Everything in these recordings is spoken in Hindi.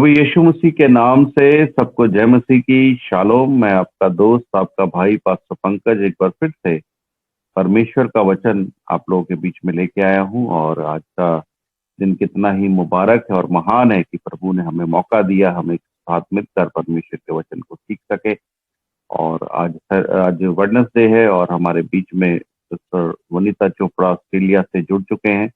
प्रभु यीशु मसीह के नाम से सबको जय मसीह की शालोम। मैं आपका दोस्त, आपका भाई पास्टर पंकज एक बार फिर से परमेश्वर का वचन आप लोगों के बीच में लेके आया हूं। और आज का दिन कितना ही मुबारक है और महान है कि प्रभु ने हमें मौका दिया, हम एक साथ मिलकर परमेश्वर के वचन को सीख सके। और आज वेडनेसडे है और हमारे बीच में सिस्टर वनीता चोपड़ा ऑस्ट्रेलिया से जुड़ चुके हैं।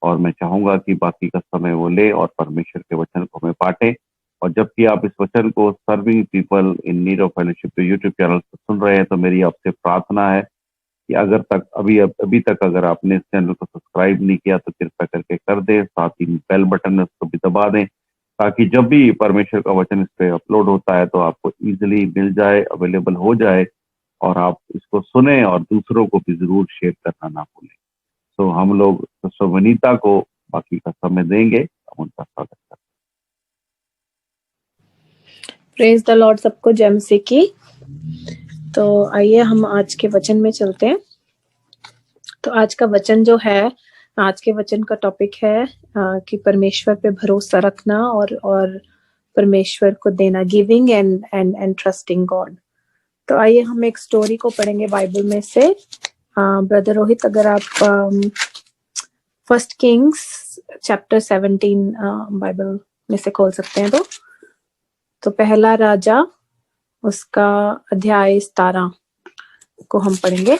और मैं चाहूंगा कि बाकी का समय वो ले और परमेश्वर के वचन को हमें बांटे। और जबकि आप इस वचन को serving people in need of fellowship YouTube channel पर सुन रहे हैं, तो मेरी आपसे प्रार्थना है कि अभी तक अगर आपने इस चैनल को सब्सक्राइब नहीं किया तो कृपया करके कर दे। साथ ही बेल बटन है उसको भी दबा दें, ताकि जब भी परमेश्वर का वचन इस पे अपलोड होता है तो आपको इजीली मिल जाए, अवेलेबल हो जाए और आप इसको सुने और दूसरों को भी जरूर शेयर करना ना भूलें। तो हम लोग सिस्टर वनीता को बाकी का समय देंगे, हम उनका स्वागत करते हैं। प्रेज द लॉर्ड, सबको जय मसीह की। तो आइए हम आज के वचन में चलते हैं। तो आज का वचन जो है, आज के वचन का टॉपिक है कि परमेश्वर पे भरोसा रखना और परमेश्वर को देना, गिविंग एंड ट्रस्टिंग गॉड। तो आइए हम एक स्टोरी को पढ़ेंगे बाइबल में से। ब्रदर रोहित, अगर आप फर्स्ट किंग्स चैप्टर 17 बाइबल में से खोल सकते हैं तो पहला राजा उसका अध्याय 17 को हम पढ़ेंगे।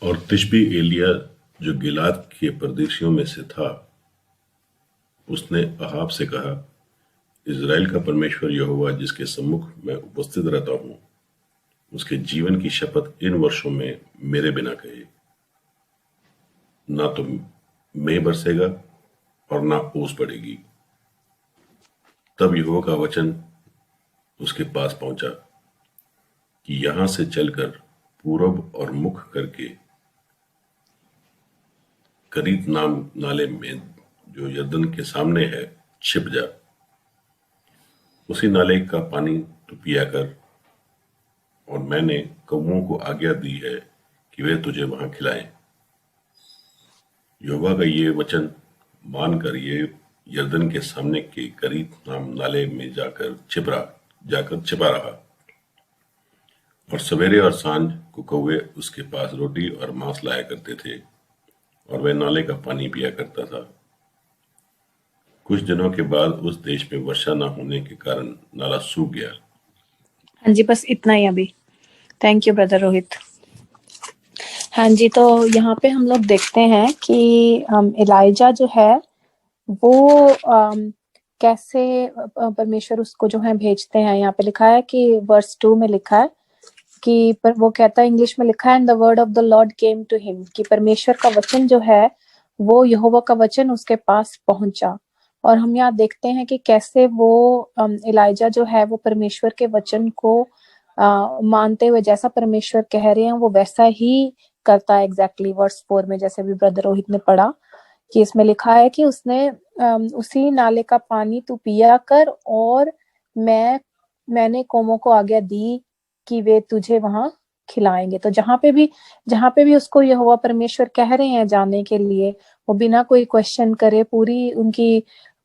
और तिशबी एलिया जो गिलाद के परदेशियों में से था, उसने अहाब से कहा, इज़राइल का परमेश्वर यहोवा जिसके सम्मुख मैं उपस्थित रहता हूँ, उसके जीवन की शपथ इन वर्षों में मेरे बिना कहे, ना तो मैं बरसेगा और ना ओस पड़ेगी। तब यहोवा का वचन उसके पास पहुंचा कि यहां से चलकर पूरब और मुख करके करीत नाम नाले में जो यरदन के सामने है छिप जा। उसी नाले का पानी तू पिया कर, और मैंने कौवों को आज्ञा दी है कि वे तुझे वहां खिलाएं। यहोवा का ये वचन मानकर ये यरदन के सामने के करीत नाम नाले में जाकर छिपा रहा। और सवेरे और सांझ को कौवे उसके पास रोटी और मांस लाया करते थे, और वह नाले का पानी पिया करता था। कुछ दिनों के बाद उस देश में वर्षा न होने के कारण नाला सूख गया। हाँ जी, बस इतना ही अभी। Thank you brother Rohit. हाँ जी, तो यहाँ पे हम लोग देखते हैं कि एलाइजा जो है वो कैसे परमेश्वर उसको जो है भेजते हैं। यहाँ पे लिखा है कि वर्स 2 में लिखा है कि पर वो कहता है, इंग्लिश में लिखा है, and the word of the Lord came to him, कि परमेश्वर का वचन जो है वो यहोवा का वचन उसके पास पहुंचा। और हम यहाँ देखते हैं कि कैसे वो एलाइजा जो है वो परमेश्वर के वचन को मानते हुए जैसा परमेश्वर कह रहे हैं वो वैसा ही करता है। एग्जैक्टली वर्स 4 में जैसे भी ब्रदर रोहित ने पढ़ा कि इसमें लिखा है कि उसने उसी नाले का पानी तू पिया कर, और मैंने कौमों को आज्ञा दी कि वे तुझे वहां खिलाएंगे। तो जहां पे भी उसको यहोवा परमेश्वर कह रहे हैं जाने के लिए, वो बिना कोई क्वेश्चन करे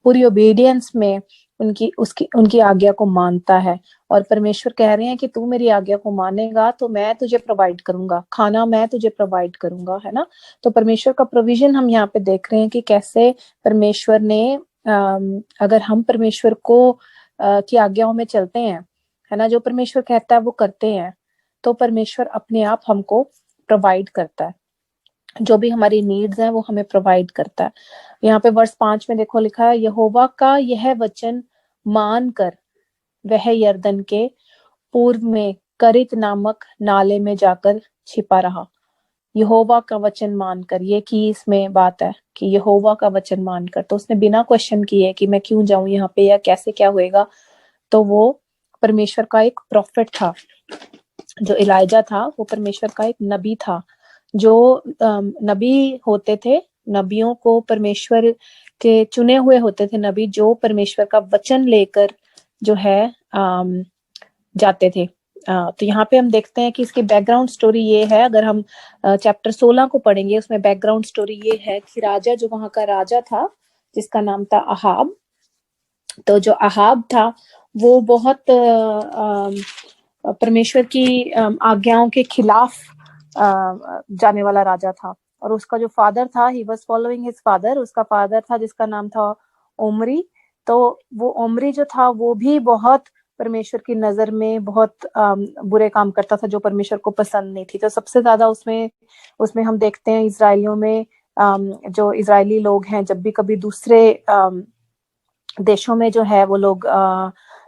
पूरी ओबीडियंस में उनकी आज्ञा को मानता है। और परमेश्वर कह रहे हैं कि तू मेरी आज्ञा को मानेगा तो मैं तुझे प्रोवाइड करूंगा, खाना मैं तुझे प्रोवाइड करूंगा, है ना। तो परमेश्वर का प्रोविजन हम यहाँ पे देख रहे हैं कि कैसे परमेश्वर ने अगर हम परमेश्वर को की आज्ञाओं में चलते हैं, है ना, जो परमेश्वर कहता है वो करते हैं, तो परमेश्वर अपने आप हमको प्रोवाइड करता है। जो भी हमारी नीड्स हैं वो हमें प्रोवाइड करता है। यहाँ पे वर्स 5 में देखो लिखा है, यहोवा का यह वचन मान कर वह यरदन के पूर्व में करित नामक नाले में जाकर छिपा रहा। यहोवा का वचन मानकर, ये की इसमें बात है कि यहोवा का वचन मानकर, तो उसने बिना क्वेश्चन किए कि मैं क्यों जाऊं यहाँ पे या कैसे क्या होएगा। तो वो परमेश्वर का एक प्रॉफिट था, जो एलाइजा था वो परमेश्वर का एक नबी था। जो नबी होते थे, नबियों को परमेश्वर के चुने हुए होते थे नबी, जो परमेश्वर का वचन लेकर जो है जाते थे तो यहाँ पे हम देखते हैं कि इसकी बैकग्राउंड स्टोरी ये है। अगर हम चैप्टर 16 को पढ़ेंगे, उसमें बैकग्राउंड स्टोरी ये है कि राजा जो वहां का राजा था जिसका नाम था अहाब, तो जो अहाब था वो बहुत परमेश्वर की आज्ञाओं के खिलाफ जाने वाला राजा था। और उसका जो फादर था, he was following his father, उसका फादर था जिसका नाम था ओमरी। तो वो ओमरी जो था वो भी बहुत परमेश्वर की नजर में बहुत बुरे काम करता था जो परमेश्वर को पसंद नहीं थी। तो सबसे ज्यादा उसमें उसमें हम देखते हैं इजरायलियों में जो इजरायली लोग हैं, जब भी कभी दूसरे देशों में जो है वो लोग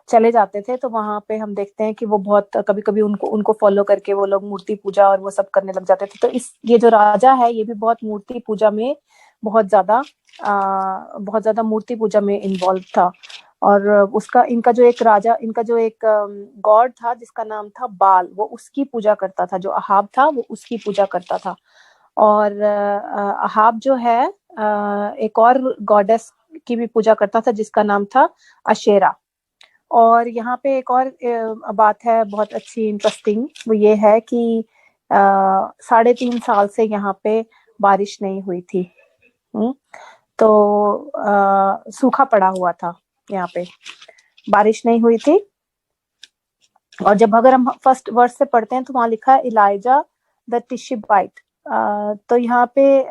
चले जाते थे, तो वहां पे हम देखते हैं कि वो बहुत कभी कभी उनको फॉलो करके वो लोग मूर्ति पूजा और वो सब करने लग जाते थे। तो ये जो राजा है ये भी बहुत मूर्ति पूजा में बहुत ज्यादा मूर्ति पूजा में इन्वॉल्व था। और इनका जो एक गॉड था जिसका नाम था बाल, वो उसकी पूजा करता था। जो अहाब था वो उसकी पूजा करता था। और अहाब जो है एक और गॉडेस की भी पूजा करता था जिसका नाम था अशेरा। और यहाँ पे एक और बात है बहुत अच्छी इंटरेस्टिंग, वो ये है कि 3.5 साल से यहाँ पे बारिश नहीं हुई थी। तो सूखा पड़ा हुआ था, यहाँ पे बारिश नहीं हुई थी। और जब अगर हम फर्स्ट वर्स से पढ़ते हैं तो वहां लिखा है इलाइजा द टिशिबाइट। तो यहाँ पे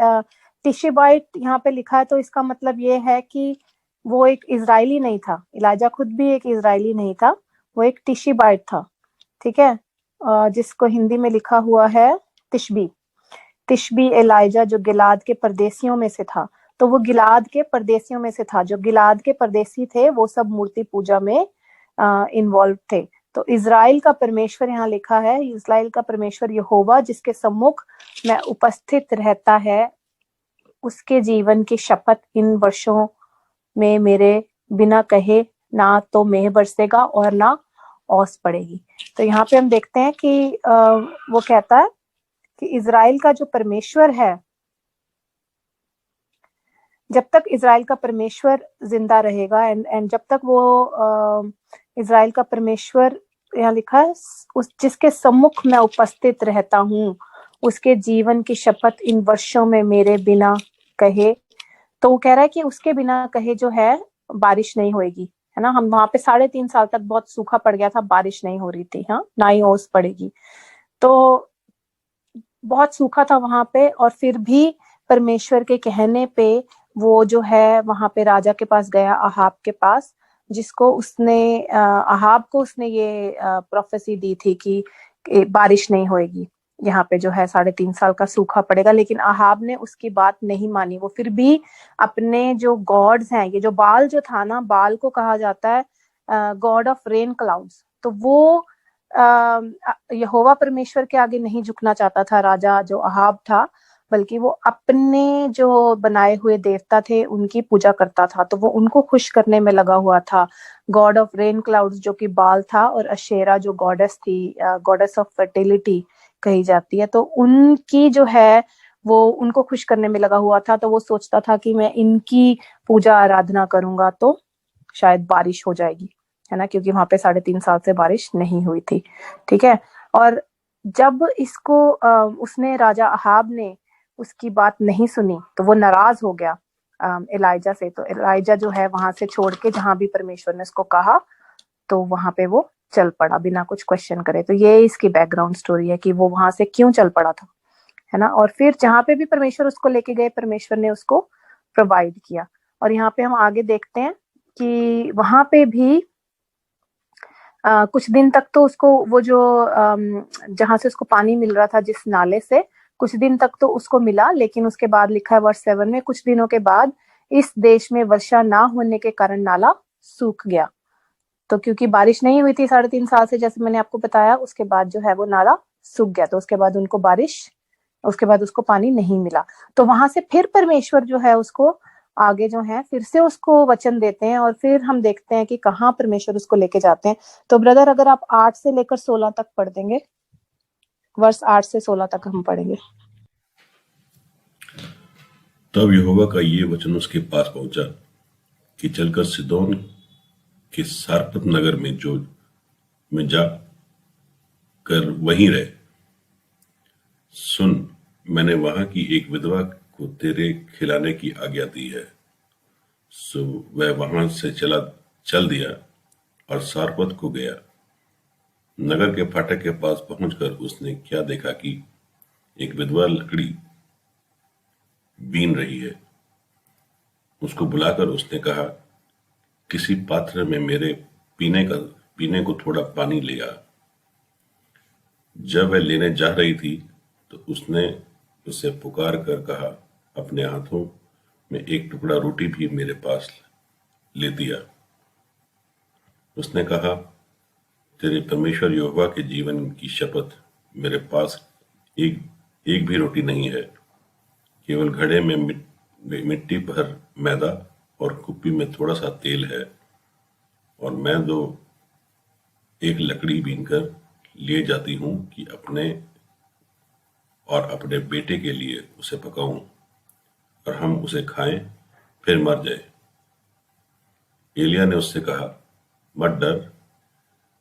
टिशिबाइट यहाँ पे लिखा है, तो इसका मतलब ये है कि वो एक इजरायली नहीं था। इलाइजा खुद भी एक इजरायली नहीं था, वो एक टिशिबाइट था। ठीक है, जिसको हिंदी में लिखा हुआ है तिशबी एलाइजा, जो गिलाद के परदेसियों में से था। तो वो गिलाद के परदेसियों में से था। जो गिलाद के परदेसी थे वो सब मूर्ति पूजा में इन्वॉल्व थे। तो इजराइल का परमेश्वर यहाँ लिखा है, इजराइल का परमेश्वर यहोवा जिसके सम्मुख में उपस्थित रहता है, उसके जीवन की शपथ इन वर्षों में मेरे बिना कहे ना तो मेघ बरसेगा और ना ओस पड़ेगी। तो यहाँ पे हम देखते हैं कि वो कहता है कि इजराइल का जो परमेश्वर है, जब तक इजराइल का परमेश्वर जिंदा रहेगा एंड जब तक वो इजराइल का परमेश्वर, यहाँ लिखा है, उस जिसके सम्मुख मैं उपस्थित रहता हूँ, उसके जीवन की शपथ इन वर्षों में मेरे बिना कहे। तो वो कह रहा है कि उसके बिना कहे जो है बारिश नहीं होएगी, है ना। हम वहां पे 3.5 साल तक बहुत सूखा पड़ गया था, बारिश नहीं हो रही थी, हाँ, ना ही ओस पड़ेगी। तो बहुत सूखा था वहां पे, और फिर भी परमेश्वर के कहने पे वो जो है वहां पे राजा के पास गया, अहाब के पास, जिसको उसने अहाब को उसने ये प्रोफेसी दी थी कि बारिश नहीं होएगी, यहाँ पे जो है 3.5 साल का सूखा पड़ेगा। लेकिन अहाब ने उसकी बात नहीं मानी। वो फिर भी अपने जो गॉड्स हैं, ये जो बाल जो था ना, बाल को कहा जाता है गॉड ऑफ रेन क्लाउड्स। तो वो यहोवा परमेश्वर के आगे नहीं झुकना चाहता था राजा जो अहाब था, बल्कि वो अपने जो बनाए हुए देवता थे उनकी पूजा करता था। तो वो उनको खुश करने में लगा हुआ था। गॉड ऑफ रेन क्लाउड्स जो कि बाल था, और अशेरा जो गॉडेस थी, गॉडेस ऑफ फर्टिलिटी कही जाती है, तो उनकी जो है वो उनको खुश करने में लगा हुआ था। तो वो सोचता था कि मैं इनकी पूजा आराधना करूंगा तो शायद बारिश हो जाएगी, है ना, क्योंकि वहां पे 3.5 साल से बारिश नहीं हुई थी। ठीक है, और जब इसको उसने राजा अहाब ने उसकी बात नहीं सुनी तो वो नाराज हो गया एलाइजा से। तो एलाइजा जो है वहां से छोड़ के जहां भी परमेश्वर ने उसको कहा तो वहां पे वो चल पड़ा बिना कुछ क्वेश्चन करे। तो ये इसकी बैकग्राउंड स्टोरी है कि वो वहां से क्यों चल पड़ा था, है ना। और फिर जहां पे भी परमेश्वर उसको लेके गए, परमेश्वर ने उसको प्रोवाइड किया। और यहाँ पे हम आगे देखते हैं कि वहां पे भी कुछ दिन तक तो उसको वो जो जहां से उसको पानी मिल रहा था, जिस नाले से, कुछ दिन तक तो उसको मिला। लेकिन उसके बाद लिखा है वर्स 7 में, कुछ दिनों के बाद इस देश में वर्षा ना होने के कारण नाला सूख गया। तो क्योंकि बारिश नहीं हुई थी 3.5 साल से, जैसे मैंने आपको बताया, उसके बाद जो है वो नाला सूख गया। तो उसके बाद उसको पानी नहीं मिला। तो वहां से फिर परमेश्वर जो है उसको आगे जो है फिर से उसको वचन देते हैं, और फिर हम देखते हैं कि कहाँ परमेश्वर उसको लेके जाते हैं। तो ब्रदर अगर आप 8 से लेकर 16 तक पढ़ देंगे, वर्ष 8 से 16 तक हम पढ़ेंगे। तब यहोवा का ये वचन उसके पास पहुंचा कि चलकर सिदोन के सारपत नगर में जा, कर वहीं रहे। सुन, मैंने वहां की एक विधवा को तेरे खिलाने की आज्ञा दी है। सो वह वहां से चल दिया और सारपत को गया। नगर के फाटक के पास पहुंचकर उसने क्या देखा कि एक विधवा लकड़ी बीन रही है। उसको बुलाकर उसने कहा, किसी पात्र में मेरे पीने को थोड़ा पानी ले आ। जब वह लेने जा रही थी तो उसने उसे पुकार कर कहा, अपने हाथों में एक टुकड़ा रोटी भी मेरे पास ले दिया। उसने कहा, तेरे परमेश्वर यहोवा के जीवन की शपथ, मेरे पास एक भी रोटी नहीं है, केवल घड़े में मिट्टी भर मैदा और कुप्पी में थोड़ा सा तेल है, और मैं एक लकड़ी बीनकर लिए जाती हूं कि अपने और अपने बेटे के लिए उसे पकाऊं और हम उसे खाएं फिर मर जाए। एलिय्याह ने उससे कहा, मत डर,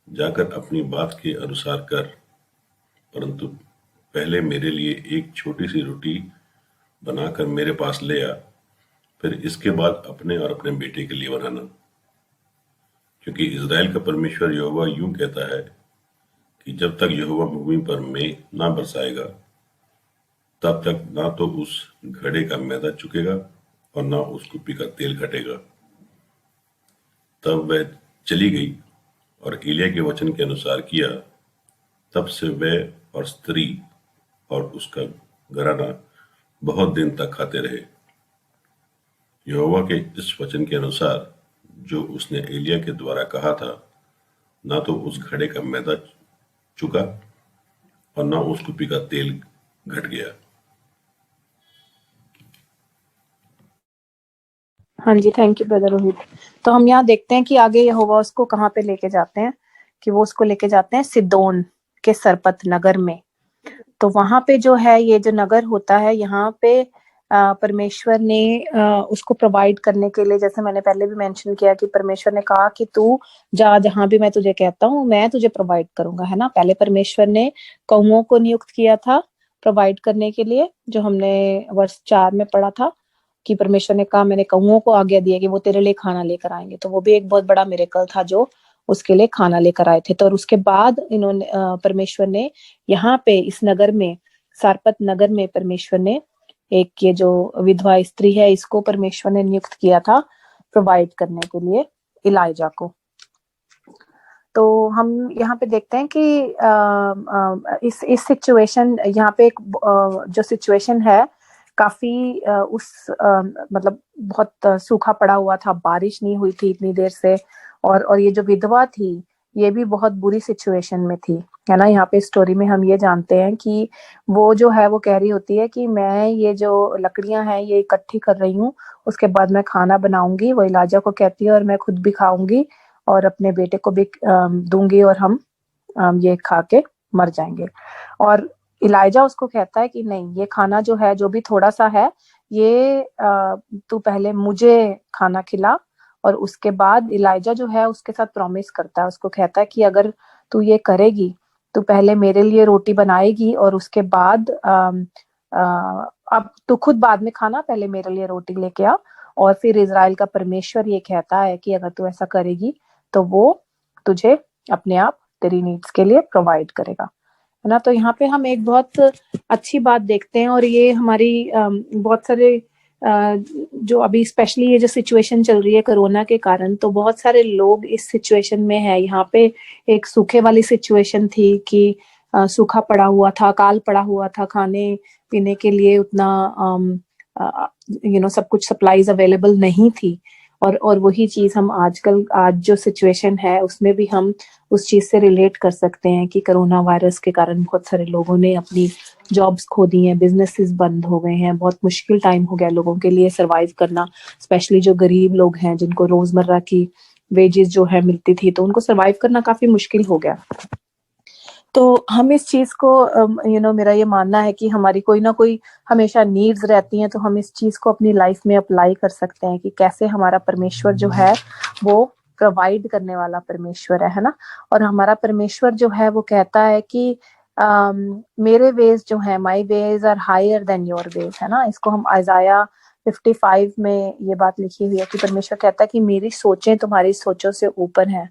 जाकर अपनी बात के अनुसार कर, परंतु पहले मेरे लिए एक छोटी सी रोटी बनाकर मेरे पास ले आ, फिर इसके बाद अपने और अपने बेटे के लिए बनाना, क्योंकि इज़राइल का परमेश्वर यहोवा यूं कहता है कि जब तक यहोवा भूमि पर मेघ ना बरसाएगा, तब तक ना तो उस घड़े का मैदा चुकेगा और ना उस कुप्पी का तेल घटेगा। तब वह चली गई और एलिय्याह के वचन के अनुसार किया। तब से वह और स्त्री और उसका घराना बहुत दिन तक खाते रहे, यहोवा के इस वचन के अनुसार जो उसने एलिय्याह के द्वारा कहा था। ना तो उस घड़े का मैदा चुका और ना उस कुप्पी का तेल घट गया। हाँ जी, थैंक यू ब्रदर रोहित। तो हम यहाँ देखते हैं कि आगे यहोवा उसको कहाँ पे लेके जाते हैं, कि वो उसको लेके जाते हैं सिदोन के सरपत नगर में। तो वहां पे जो है, ये जो नगर होता है, यहाँ पे परमेश्वर ने उसको प्रोवाइड करने के लिए, जैसे मैंने पहले भी मेंशन किया कि परमेश्वर ने कहा कि तू जा, जहां भी मैं तुझे कहता हूँ मैं तुझे प्रोवाइड करूंगा, है ना। पहले परमेश्वर ने कौओं को नियुक्त किया था प्रोवाइड करने के लिए, जो हमने वर्ष 4 में पढ़ा था कि परमेश्वर ने कहा, मैंने कौओं को आज्ञा दी है कि वो तेरे लिए खाना लेकर आएंगे। तो वो भी एक बहुत बड़ा मिरेकल था जो उसके लिए खाना लेकर आए थे। तो और उसके बाद इन्होंने परमेश्वर ने यहाँ पे इस नगर में, सारपत नगर में, परमेश्वर ने एक ये जो विधवा स्त्री है, इसको परमेश्वर ने नियुक्त किया था प्रोवाइड करने के लिए इलाइजा को। तो हम यहाँ पे देखते हैं कि इस सिचुएशन, यहाँ पे एक जो सिचुएशन है काफी मतलब बहुत सूखा पड़ा हुआ था, बारिश नहीं हुई थी इतनी देर से, और ये जो विधवा थी ये भी बहुत बुरी सिचुएशन में थी, है ना। यहाँ पे स्टोरी में हम ये जानते हैं कि वो जो है वो कह रही होती है कि मैं ये जो लकड़ियां हैं ये इकट्ठी कर रही हूँ, उसके बाद मैं खाना बनाऊंगी। वो इलाजा को कहती है और मैं खुद भी खाऊंगी और अपने बेटे को भी दूंगी और हम ये खा के मर जाएंगे। और इलाइजा उसको कहता है कि नहीं, ये खाना जो है, जो भी थोड़ा सा है, ये तू पहले मुझे खाना खिला। और उसके बाद इलाइजा जो है उसके साथ प्रॉमिस करता है, उसको कहता है कि अगर तू ये करेगी, तू पहले मेरे लिए रोटी बनाएगी और उसके बाद अब तू खुद बाद में खाना, पहले मेरे लिए रोटी लेके आ। और फिर इजराइल का परमेश्वर ये कहता है कि अगर तू ऐसा करेगी तो वो तुझे अपने आप तेरी नीड्स के लिए प्रोवाइड करेगा, है ना। तो यहाँ पे हम एक बहुत अच्छी बात देखते हैं, और ये हमारी बहुत सारे जो अभी स्पेशली ये जो सिचुएशन चल रही है कोरोना के कारण, तो बहुत सारे लोग इस सिचुएशन में है। यहाँ पे एक सूखे वाली सिचुएशन थी कि सूखा पड़ा हुआ था, अकाल पड़ा हुआ था, खाने पीने के लिए उतना सब कुछ सप्लाईज अवेलेबल नहीं थी। और वही चीज हम आज जो सिचुएशन है उसमें भी हम उस चीज से रिलेट कर सकते हैं कि कोरोना वायरस के कारण बहुत सारे लोगों ने अपनी जॉब्स खो दी हैं, बिजनेसेस बंद हो गए हैं, बहुत मुश्किल टाइम हो गया लोगों के लिए सर्वाइव करना। स्पेशली जो गरीब लोग हैं, जिनको रोजमर्रा की वेजेस जो है मिलती थी, तो उनको सर्वाइव करना काफी मुश्किल हो गया। तो हम इस चीज को मेरा ये मानना है कि हमारी कोई ना कोई हमेशा नीड्स रहती हैं, तो हम इस चीज को अपनी लाइफ में अप्लाई कर सकते हैं कि कैसे हमारा परमेश्वर जो है वो प्रोवाइड करने वाला परमेश्वर है ना। और हमारा परमेश्वर जो है वो कहता है कि मेरे वेज जो है, my wage are higher than your wage, है ना। इसको हम आइजाया 55 में ये बात लिखी हुई है कि परमेश्वर कहता है कि मेरी सोचें तुम्हारी सोचों से ऊपर हैं,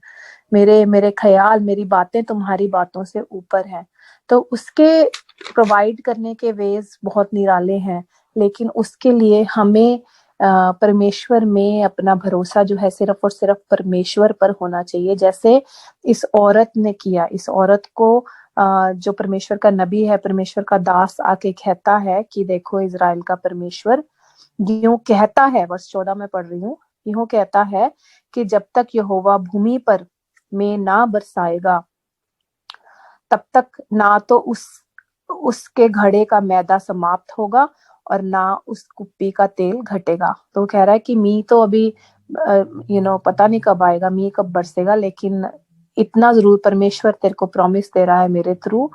मेरे मेरे ख्याल, मेरी बातें तुम्हारी बातों से ऊपर हैं। तो उसके प्रोवाइड करने के वेज बहुत निराले हैं, लेकिन उसके लिए हमें परमेश्वर में अपना भरोसा जो है सिर्फ और सिर्फ परमेश्वर पर होना चाहिए, जैसे इस औरत ने किया। इस औरत को जो परमेश्वर का नबी है, परमेश्वर का दास आके कहता है कि देखो इजराइल का परमेश्वर यूं कहता है, वर्ष 14 में पढ़ रही हूँ, यूं कहता है कि जब तक यहोवा भूमि पर में ना बरसाएगा तब तक ना तो उसके घड़े का मैदा समाप्त होगा और ना उस कुप्पी का तेल घटेगा। तो कह रहा है कि मी तो अभी पता नहीं कब आएगा, मी कब बरसेगा, लेकिन इतना जरूर परमेश्वर तेरे को प्रॉमिस दे रहा है मेरे थ्रू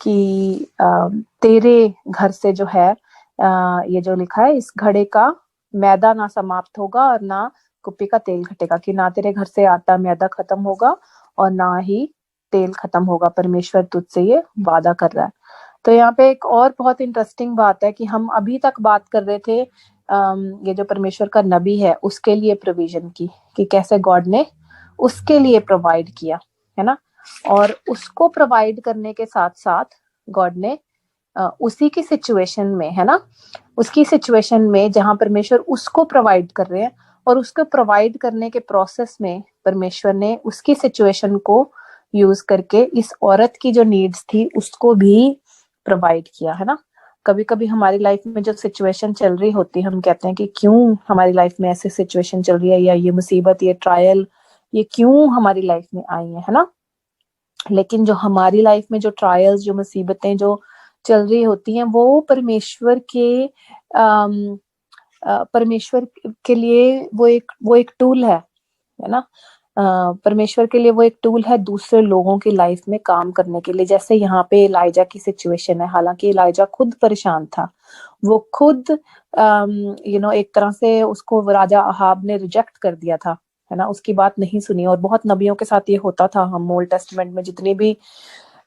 कि तेरे घर से जो है ये जो लिखा है, इस घड़े का मैदा ना समाप्त होगा और ना कुप्पी का तेल घटेगा, कि ना तेरे घर से आटा मैदा खत्म होगा और ना ही तेल खत्म होगा। परमेश्वर तुझसे ये वादा कर रहा है। तो यहाँ पे एक और बहुत इंटरेस्टिंग बात है कि हम अभी तक बात कर रहे थे ये जो परमेश्वर का नबी है उसके लिए प्रोविजन की, कि कैसे गॉड ने उसके लिए प्रोवाइड किया, है ना। और उसको प्रोवाइड करने के साथ साथ गॉड ने उसी की सिचुएशन में, है ना, उसकी सिचुएशन में जहां परमेश्वर उसको प्रोवाइड कर रहे हैं, और उसको प्रोवाइड करने के प्रोसेस में परमेश्वर ने उसकी सिचुएशन को यूज करके इस औरत की जो नीड्स थी उसको भी प्रोवाइड किया, है ना। कभी कभी हमारी लाइफ में जो सिचुएशन चल रही होती है, हम कहते हैं कि क्यों हमारी लाइफ में ऐसी सिचुएशन चल रही है, या ये मुसीबत, ये ट्रायल, ये क्यों हमारी लाइफ में आई है ना। लेकिन जो हमारी लाइफ में जो ट्रायल्स, जो मुसीबतें जो चल रही होती हैं, वो परमेश्वर के लिए वो एक टूल है ना। परमेश्वर के लिए वो एक टूल है दूसरे लोगों की लाइफ में काम करने के लिए। जैसे यहाँ पे इलाइजा की सिचुएशन है, हालांकि इलाइजा खुद परेशान था, वो खुद एक तरह से उसको राजा अहाब ने रिजेक्ट कर दिया था, है ना, उसकी बात नहीं सुनी। और बहुत नबियों के साथ ये होता था। हम ओल्ड टेस्टमेंट में जितनी भी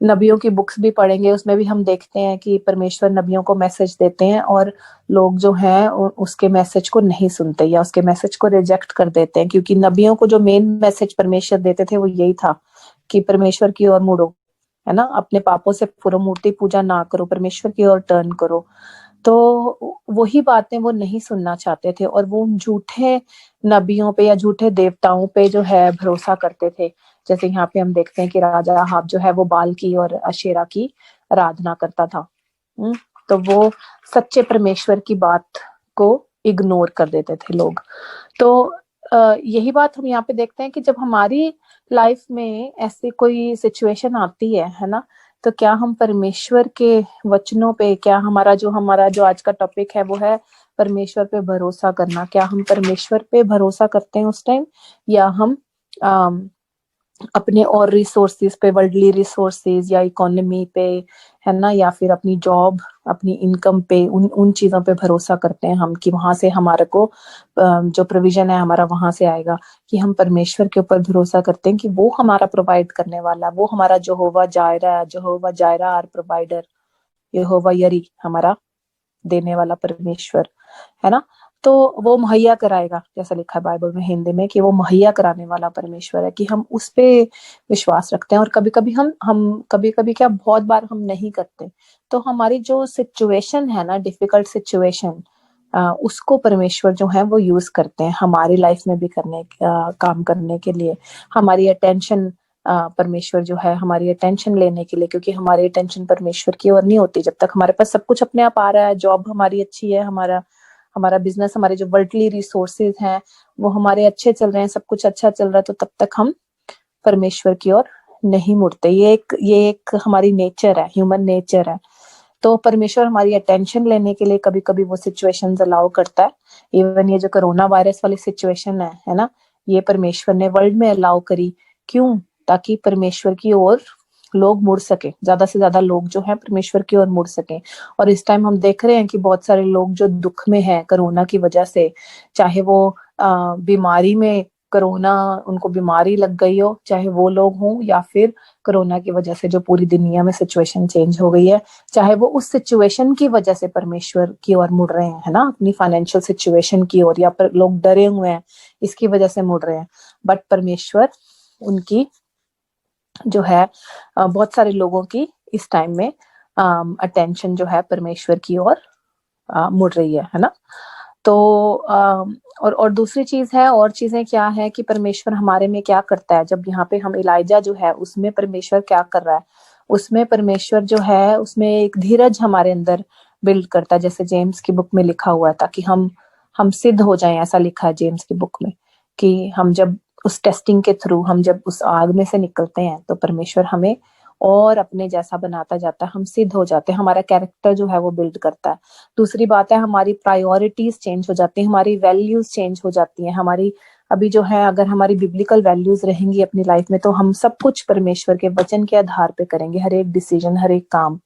नबियों की बुक्स भी पढ़ेंगे उसमें भी हम देखते हैं कि परमेश्वर नबियों को मैसेज देते हैं और लोग जो हैं उसके मैसेज को नहीं सुनते या उसके मैसेज को रिजेक्ट कर देते हैं, क्योंकि नबियों को जो मेन मैसेज परमेश्वर देते थे वो यही था कि परमेश्वर की ओर मुड़ो, है ना, अपने पापों से पूरा मूर्ति पूजा ना करो, परमेश्वर की ओर टर्न करो। तो वही बातें वो नहीं सुनना चाहते थे और वो झूठे नबियों पे या झूठे देवताओं पे जो है भरोसा करते थे। जैसे यहाँ पे हम देखते हैं कि राजा अहाब जो है वो बाल की और अशेरा की आराधना करता था। तो वो सच्चे परमेश्वर की बात को इग्नोर कर देते थे लोग। तो यही बात हम यहाँ पे देखते हैं कि जब हमारी लाइफ में ऐसी कोई सिचुएशन आती है ना, तो क्या हम परमेश्वर के वचनों पे, क्या हमारा जो आज का टॉपिक है वो है परमेश्वर पे भरोसा करना, क्या हम परमेश्वर पे भरोसा करते हैं उस टाइम, या हम अपने और रिसोर्सेज पे, वर्ल्डली रिसोर्सेज या इकोनॉमी पे, है ना, या फिर अपनी जॉब, अपनी इनकम पे, उन चीजों पे भरोसा करते हैं हम कि वहां से हमारे को जो प्रोविजन है हमारा वहां से आएगा, कि हम परमेश्वर के ऊपर भरोसा करते हैं कि वो हमारा प्रोवाइड करने वाला, वो हमारा यहोवा जायरा आर प्रोवाइडर, यहोवा यरी हमारा देने वाला परमेश्वर, है ना। तो वो मुहैया कराएगा, जैसा लिखा है बाइबल में हिंदी में कि वो मुहैया कराने वाला परमेश्वर है, कि हम उस पे विश्वास रखते हैं। और कभी कभी क्या, बहुत बार हम नहीं करते। तो हमारी जो सिचुएशन है ना, डिफिकल्ट सिचुएशन, उसको परमेश्वर जो है वो यूज करते हैं हमारी लाइफ में भी काम करने के लिए। हमारी अटेंशन परमेश्वर जो है, हमारी अटेंशन लेने के लिए, क्योंकि हमारी अटेंशन परमेश्वर की ओर नहीं होती जब तक हमारे पास सब कुछ अपने आप आ रहा है, जॉब हमारी अच्छी है, हमारा बिजनेस, हमारे जो वर्ल्डली रिसोर्सेज हैं वो हमारे अच्छे चल रहे हैं, सब कुछ अच्छा चल रहा है, तो तब तक हम परमेश्वर की ओर नहीं मुड़ते। ये एक हमारी नेचर है, ह्यूमन नेचर है। तो परमेश्वर हमारी अटेंशन लेने के लिए कभी कभी वो सिचुएशंस अलाउ करता है। इवन ये जो कोरोना वायरस वाली सिचुएशन है ना, ये परमेश्वर ने वर्ल्ड में अलाउ करी। क्यों? ताकि परमेश्वर की ओर लोग मुड़ सके, ज्यादा से ज्यादा लोग जो है परमेश्वर की ओर मुड़ सके। और इस टाइम हम देख रहे हैं कि बहुत सारे लोग जो दुख में हैं कोरोना की वजह से, चाहे वो बीमारी में कोरोना उनको बीमारी लग गई हो, चाहे वो लोग हों या फिर कोरोना की वजह से जो पूरी दुनिया में सिचुएशन चेंज हो गई है, चाहे वो उस सिचुएशन की वजह से परमेश्वर की ओर मुड़ रहे हैं, है ना, अपनी फाइनेंशियल सिचुएशन की ओर, या पर लोग डरे हुए हैं इसकी वजह से मुड़ रहे हैं, बट परमेश्वर उनकी जो है बहुत सारे लोगों की इस टाइम में अटेंशन जो है परमेश्वर की ओर मुड़ रही है ना। तो और दूसरी चीज है, और चीजें क्या है कि परमेश्वर हमारे में क्या करता है। जब यहाँ पे हम इलाइजा जो है उसमें परमेश्वर क्या कर रहा है, उसमें परमेश्वर जो है उसमें एक धीरज हमारे अंदर बिल्ड करता है, जैसे जेम्स की बुक में लिखा हुआ था कि हम सिद्ध हो जाएं, ऐसा लिखा है जेम्स की बुक में कि हम जब उस टेस्टिंग के थ्रू, हम जब उस आग में से निकलते हैं तो परमेश्वर हमें और अपने जैसा बनाता जाता है, हम सिद्ध हो जाते हैं, हमारा कैरेक्टर जो है वो बिल्ड करता है। दूसरी बात है, हमारी प्रायोरिटीज चेंज हो जाती हैं, हमारी वैल्यूज चेंज हो जाती हैं। हमारी अभी जो है, अगर हमारी बिब्लिकल वैल्यूज रहेंगी अपनी लाइफ में तो हम सब कुछ परमेश्वर के वचन के आधार पे करेंगे, हर एक डिसीजन, हर एक काम,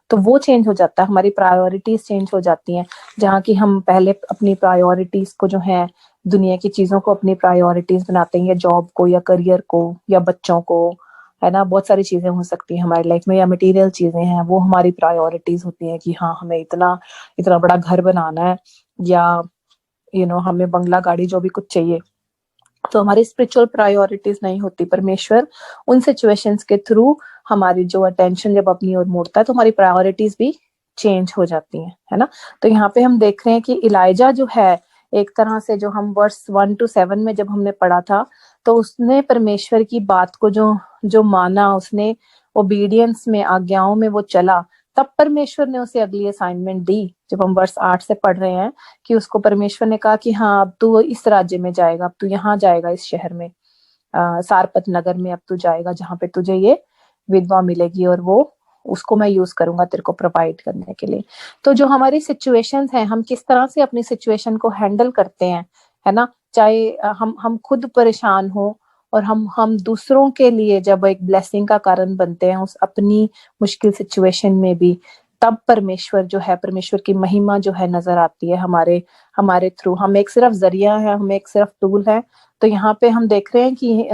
तो वो चेंज हो जाता है, हमारी प्रायोरिटीज चेंज हो जाती हैं। जहाँ की हम पहले अपनी प्रायोरिटीज को जो है, दुनिया की चीजों को अपनी प्रायोरिटीज बनाते हैं, या जॉब को, या करियर को, या बच्चों को, है ना, बहुत सारी चीजें हो सकती हैं हमारी लाइफ में, या मटेरियल चीजें हैं वो हमारी प्रायोरिटीज होती हैं कि हाँ हमें इतना इतना बड़ा घर बनाना है, या हमें बंगला गाड़ी जो भी कुछ चाहिए, तो हमारी स्पिरिचुअल प्रायोरिटीज नहीं होती। परमेश्वर उन सिचुएशंस के थ्रू हमारी जो अटेंशन जब अपनी ओर मोड़ता है तो हमारी प्रायोरिटीज भी चेंज हो जाती हैं, है ना। तो यहाँ पे हम देख रहे हैं कि इलाइजा जो है, एक तरह से जो हम वर्स 1 to 7 में जब हमने पढ़ा था, तो उसने परमेश्वर की बात को जो जो माना, उसने ओबीडियंस में, आज्ञाओं में वो चला, तब परमेश्वर ने उसे अगली असाइनमेंट दी। जब हम वर्स 8 से पढ़ रहे हैं कि उसको परमेश्वर ने कहा कि हाँ अब तू इस राज्य में जाएगा, अब तू यहाँ जाएगा, इस शहर में, सारपत नगर में अब तू जाएगा, जहाँ पे तुझे ये विधवा मिलेगी और वो उसको मैं यूज करूंगा तेरे को प्रोवाइड करने के लिए। तो जो हमारी सिचुएशंस हैं, हम किस तरह से अपनी सिचुएशन को हैंडल करते हैं, है ना, चाहे हम खुद परेशान हो और हम दूसरों के लिए जब एक ब्लेसिंग का कारण बनते हैं उस अपनी मुश्किल सिचुएशन में भी, तब परमेश्वर जो है, परमेश्वर की महिमा जो है नजर आती है हमारे हमारे थ्रू। हम एक सिर्फ जरिया है, हम एक सिर्फ टूल है। तो यहाँ पे हम देख रहे हैं कि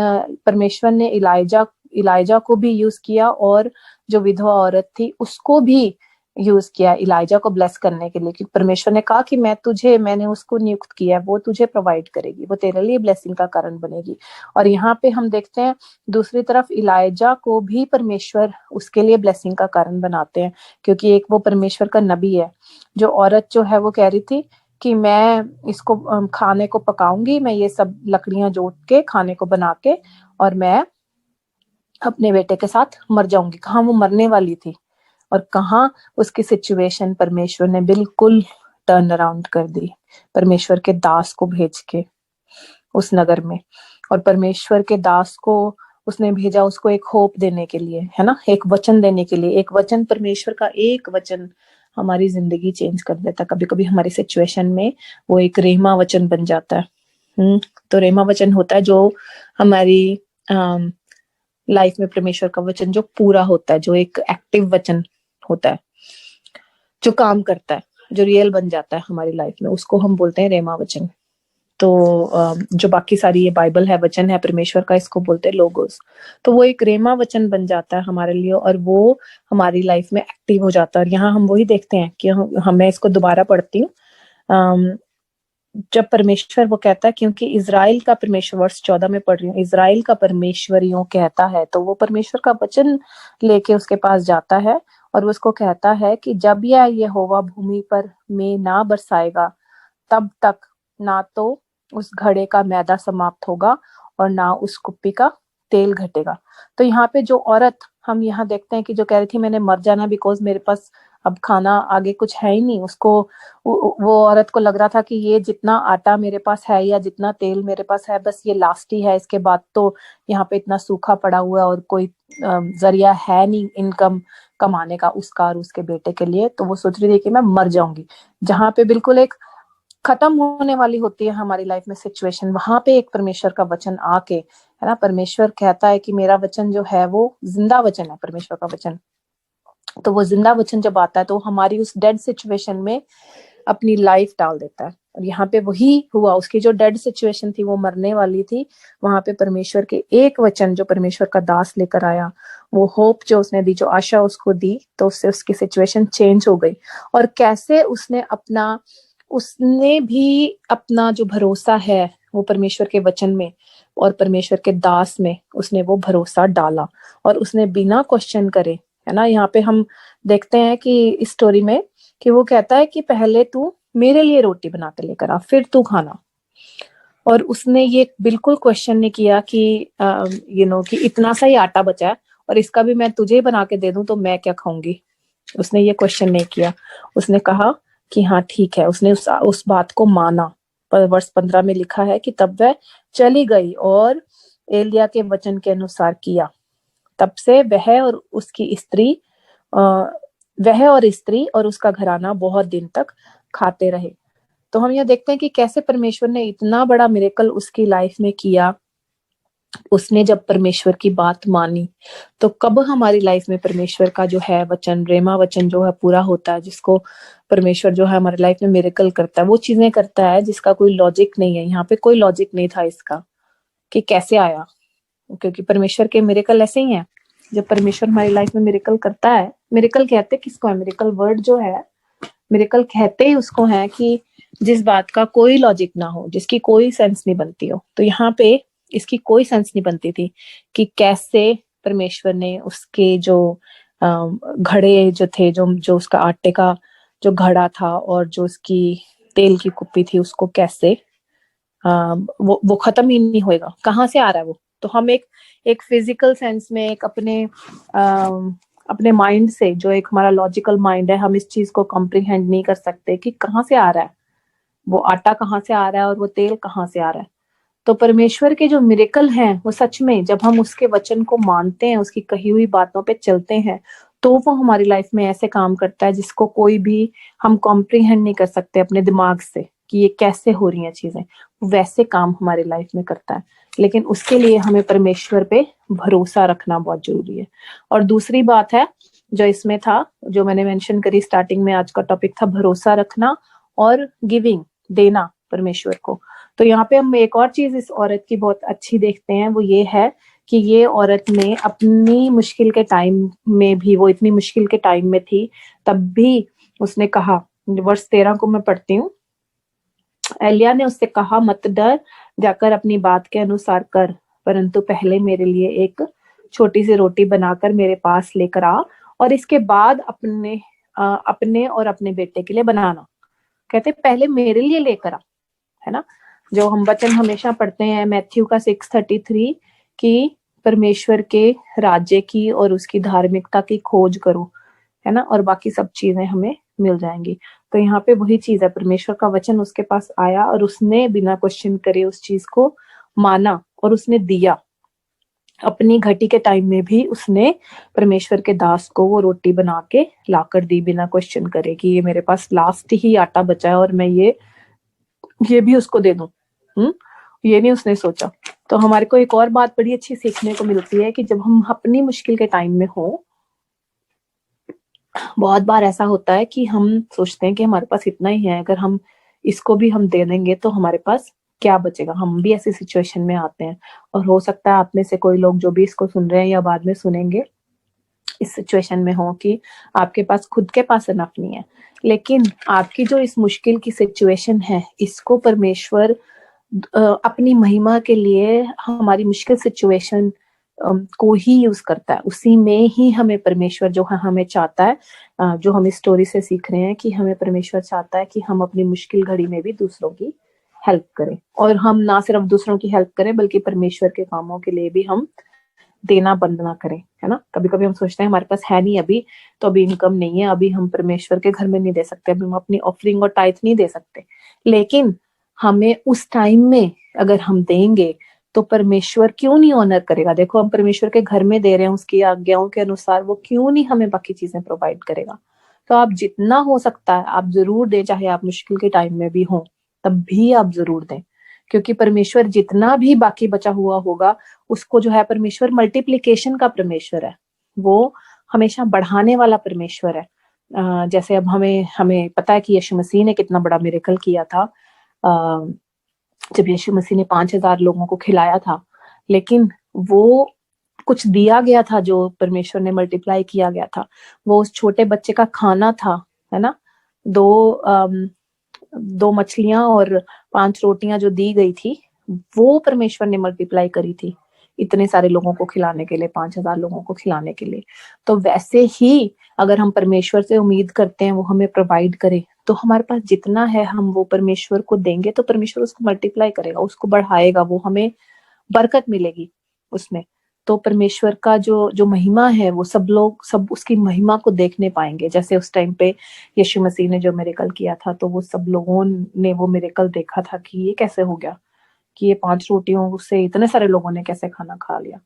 परमेश्वर ने इलाइजा को भी यूज किया, और जो विधवा औरत थी उसको भी यूज किया इलाइजा को ब्लेस करने के लिए, क्योंकि परमेश्वर ने कहा कि मैंने उसको नियुक्त किया है, वो तुझे प्रोवाइड करेगी, वो तेरे लिए ब्लेसिंग का कारण बनेगी। और यहाँ पे हम देखते हैं दूसरी तरफ इलाइजा को भी परमेश्वर उसके लिए ब्लेसिंग का कारण बनाते हैं, क्योंकि एक वो परमेश्वर का नबी है। जो औरत जो है वो कह रही थी कि मैं इसको खाने को पकाऊंगी, मैं ये सब लकड़ियां जोत के खाने को बना के और मैं अपने बेटे के साथ मर जाऊंगी। कहाँ वो मरने वाली थी, और कहाँ उसकी सिचुएशन परमेश्वर ने बिल्कुल टर्न अराउंड कर दी, परमेश्वर के दास को भेज के उस नगर में। और परमेश्वर के दास को उसने भेजा उसको एक होप देने के लिए, है ना, एक वचन देने के लिए। एक वचन, परमेश्वर का एक वचन हमारी जिंदगी चेंज कर देता है। कभी कभी हमारी सिचुएशन में वो एक रेमा वचन बन जाता है। तो रेमा वचन होता है जो हमारी लाइफ में परमेश्वर का वचन जो पूरा होता है, जो एक एक्टिव वचन होता है, जो काम करता है, जो रियल बन जाता है हमारी लाइफ में, उसको हम बोलते हैं रेमा वचन। तो जो बाकी सारी ये बाइबल है, वचन है परमेश्वर का, इसको बोलते हैं लोगोस। तो वो एक रेमा वचन बन जाता है हमारे लिए, और वो हमारी लाइफ में एक्टिव हो जाता है। और यहाँ हम वही देखते हैं कि मैं इसको दोबारा पढ़ती हूँ। जब परमेश्वर वो कहता है, क्योंकि इजराइल का परमेश्वर, वर्ष 14 में पढ़ रही हूँ, इजराइल का परमेश्वर यूं कहता है, तो वो परमेश्वर का वचन लेके उसके पास जाता है और वो उसको कहता है कि जब यह यहोवा भूमि पर में ना बरसाएगा, तब तक ना तो उस घड़े का मैदा समाप्त होगा और ना उस कुप्पी का तेल घटेगा। तो यहाँ पे जो औरत हम यहाँ देखते हैं कि जो कह रही थी मैंने मर जाना बिकॉज मेरे पास अब खाना आगे कुछ है ही नहीं, उसको वो औरत को लग रहा था कि ये जितना आटा मेरे पास है या जितना तेल मेरे पास है बस ये लास्ट ही है, इसके बाद तो यहाँ पे इतना सूखा पड़ा हुआ है और कोई जरिया है नहीं इनकम कमाने का उसका और उसके बेटे के लिए। तो वो सोच रही थी कि मैं मर जाऊंगी। जहाँ पे बिल्कुल एक खत्म होने वाली होती है हमारी लाइफ में सिचुएशन, वहां पे एक परमेश्वर का वचन आके, है ना, परमेश्वर कहता है कि मेरा वचन जो है वो जिंदा वचन है, परमेश्वर का वचन। तो वो जिंदा वचन जब आता है तो हमारी उस डेड सिचुएशन में अपनी लाइफ डाल देता है, और यहाँ पे वही हुआ, उसकी जो डेड सिचुएशन थी, वो मरने वाली थी, वहां पे परमेश्वर के एक वचन जो परमेश्वर का दास लेकर आया, वो होप जो उसने दी, जो आशा उसको दी, तो उससे उसकी सिचुएशन चेंज हो गई। और कैसे उसने भी अपना जो भरोसा है वो परमेश्वर के वचन में और परमेश्वर के दास में, उसने वो भरोसा डाला और उसने बिना क्वेश्चन करे, है ना। यहाँ पे हम देखते हैं कि इस स्टोरी में कि वो कहता है कि पहले तू मेरे लिए रोटी बना के लेकर आ, फिर तू खाना। और उसने ये बिल्कुल क्वेश्चन नहीं किया कि कि इतना सा ही आटा बचा है और इसका भी मैं तुझे बना के दे दूं तो मैं क्या खाऊंगी। उसने ये क्वेश्चन नहीं किया, उसने कहा कि हाँ ठीक है। उसने उस बात को माना। पर वर्ष 15 में लिखा है कि तब वह चली गई और एलिया के वचन के अनुसार किया। तब से वह और स्त्री और उसका घराना बहुत दिन तक खाते रहे। तो हम यह देखते हैं कि कैसे परमेश्वर ने इतना बड़ा मिरेकल उसकी लाइफ में किया। उसने जब परमेश्वर की बात मानी, तो कब हमारी लाइफ में परमेश्वर का जो है वचन, रेमा वचन जो है पूरा होता है, जिसको परमेश्वर जो है हमारी लाइफ में मिरेकल करता है, वो चीजें करता है जिसका कोई लॉजिक नहीं है। यहाँ पे कोई लॉजिक नहीं था इसका कि कैसे आया, क्योंकि परमेश्वर के मिरेकल ऐसे ही हैं। जब परमेश्वर हमारी लाइफ में मिरेकल करता है, मिरेकल कहते किसको है, मिरेकल वर्ड जो है, मिरेकल कहते ही उसको है कि जिस बात का कोई लॉजिक ना हो, जिसकी कोई सेंस नहीं बनती हो। तो यहाँ पे इसकी कोई सेंस नहीं बनती थी कि कैसे परमेश्वर ने उसके जो घड़े जो थे, जो उसका आटे का जो घड़ा था और जो उसकी तेल की कुप्पी थी, उसको कैसे वो खत्म ही नहीं होएगा, कहाँ से आ रहा है वो। तो हम एक फिजिकल सेंस में, एक अपने माइंड से, जो एक हमारा लॉजिकल माइंड है, हम इस चीज को कॉम्प्रिहेंड नहीं कर सकते कि कहाँ से आ रहा है वो आटा, कहाँ से आ रहा है और वो तेल कहाँ से आ रहा है। तो परमेश्वर के जो मिरेकल हैं, वो सच में जब हम उसके वचन को मानते हैं, उसकी कही हुई बातों पे चलते हैं, तो वो हमारी लाइफ में ऐसे काम करता है जिसको कोई भी हम कॉम्प्रिहेंड नहीं कर सकते अपने दिमाग से कि ये कैसे हो रही हैं चीजें। वैसे काम हमारी लाइफ में करता है, लेकिन उसके लिए हमें परमेश्वर पे भरोसा रखना बहुत जरूरी है। और दूसरी बात है जो इसमें था, जो मैंने मेंशन करी स्टार्टिंग में, आज का टॉपिक था भरोसा रखना और गिविंग, देना परमेश्वर को। तो यहाँ पे हम एक और चीज इस औरत की बहुत अच्छी देखते हैं, वो ये है कि ये औरत ने अपनी मुश्किल के टाइम में भी, वो इतनी मुश्किल के टाइम में थी, तब भी उसने कहा, वर्ष 13 को मैं पढ़ती हूँ, एलिया ने उससे कहा, मत डर, जाकर अपनी बात के अनुसार कर, परंतु पहले मेरे लिए एक छोटी सी रोटी बनाकर मेरे पास लेकर आ और इसके बाद अपने और अपने बेटे के लिए बनाना। कहते पहले मेरे लिए लेकर आ, है ना। जो हम वचन हमेशा पढ़ते हैं मैथ्यू का 6:33 कि परमेश्वर के राज्य की और उसकी धार्मिकता की खोज करो, है ना, और बाकी सब चीजें हमें मिल जाएंगी। तो यहाँ पे वही चीज है, परमेश्वर का वचन उसके पास आया और उसने बिना क्वेश्चन करे उस चीज को माना और उसने दिया। अपनी घटी के टाइम में भी उसने परमेश्वर के दास को वो रोटी बना के लाकर दी बिना क्वेश्चन करे कि ये मेरे पास लास्ट ही आटा बचा है और मैं ये भी उसको दे दूं। ये नहीं उसने सोचा। तो हमारे को एक और बात बड़ी अच्छी सीखने को मिलती है कि जब हम अपनी मुश्किल के टाइम में हो, बहुत बार ऐसा होता है कि हम सोचते हैं कि हमारे पास इतना ही है, अगर हम इसको भी हम दे देंगे तो हमारे पास क्या बचेगा। हम भी ऐसी सिचुएशन में आते हैं और हो सकता है आप में से कोई लोग जो भी इसको सुन रहे हैं या बाद में सुनेंगे इस सिचुएशन में हो कि आपके पास खुद के पास इनफ नहीं है, लेकिन आपकी जो इस मुश्किल की सिचुएशन है, इसको परमेश्वर अपनी महिमा के लिए, हमारी मुश्किल सिचुएशन को ही यूज करता है। उसी में ही हमें परमेश्वर जो है हमें चाहता है, जो हम इस स्टोरी से सीख रहे हैं कि हमें परमेश्वर चाहता है कि हम अपनी मुश्किल घड़ी में भी दूसरों की हेल्प करें, और हम ना सिर्फ दूसरों की हेल्प करें बल्कि परमेश्वर के कामों के लिए भी हम देना बंद ना करें, है ना। कभी कभी हम सोचते हैं हमारे पास है नहीं अभी, तो अभी इनकम नहीं है, अभी हम परमेश्वर के घर में नहीं दे सकते, अभी हम अपनी ऑफरिंग और टाइथ नहीं दे सकते, लेकिन हमें उस टाइम में अगर हम देंगे तो परमेश्वर क्यों नहीं ऑनर करेगा। देखो हम परमेश्वर के घर में दे रहे हैं उसकी आज्ञाओं के अनुसार, वो क्यों नहीं हमें बाकी चीजें प्रोवाइड करेगा। तो आप जितना हो सकता है आप जरूर दें, चाहे आप मुश्किल के टाइम में भी हो तब भी आप जरूर दें, क्योंकि परमेश्वर जितना भी बाकी बचा हुआ होगा उसको जो है, परमेश्वर मल्टीप्लिकेशन का परमेश्वर है, वो हमेशा बढ़ाने वाला परमेश्वर है। जैसे अब हमें पता है कि यीशु मसीह ने कितना बड़ा मिरेकल किया था, जब यीशु मसीह ने 5,000 लोगों को खिलाया था, लेकिन वो कुछ दिया गया था जो परमेश्वर ने मल्टीप्लाई किया गया था, वो उस छोटे बच्चे का खाना था, है ना। 2 मछलियां और 5 रोटियां जो दी गई थी, वो परमेश्वर ने मल्टीप्लाई करी थी इतने सारे लोगों को खिलाने के लिए, 5,000 लोगों को खिलाने के लिए। तो वैसे ही अगर हम परमेश्वर से उम्मीद करते हैं वो हमें प्रोवाइड करे, तो हमारे पास जितना है हम वो परमेश्वर को देंगे तो परमेश्वर उसको मल्टीप्लाई करेगा, उसको बढ़ाएगा, वो हमें बरकत मिलेगी उसमें। तो परमेश्वर का जो महिमा है वो सब उसकी महिमा को देखने पाएंगे। जैसे उस टाइम पे यीशु मसीह ने जो मिरेकल किया था, तो वो सब लोगों ने वो मिरेकल देखा था कि ये कैसे हो गया, कि ये 5 रोटियों से इतने सारे लोगों ने कैसे खाना खा लिया।